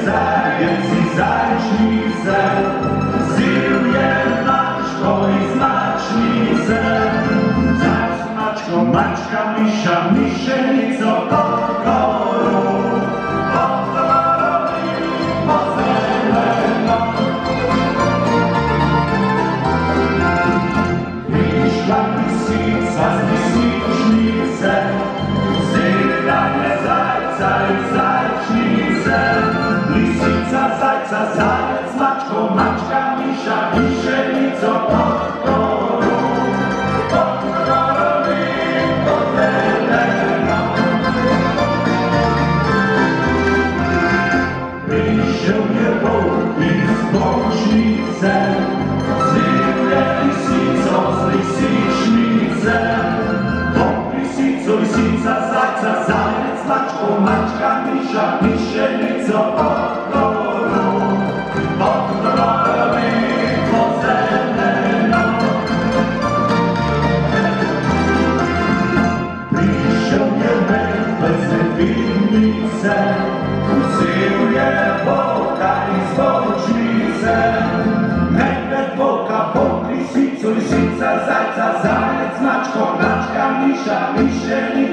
zajec i zajčnice, ziluje mačko i značnice. Zac, mačko, mačka, miša, mišenico, kokoru, kokoru i pozeleno. Išla lisica z lisičnice, zidanje zajca i zajčnice. Lisica, zajca, zajec, mačko, mačka, miša, mišenico, kokoru, kokoru i pozeleno. Prišel je volk iz bočnice, ziluje lisico z lisičnice. Volk, lisico, lisica, zajca, zajec, mačko, mačka, miša, mišenico, kokoru, kokoru i pozeleno. Prišel je medved z medvednice, uzeo je volka iz bočnice. Medved, volka, volk, lisico, lisica, zajca, zajec, mačko, mačka, miša, mišenica.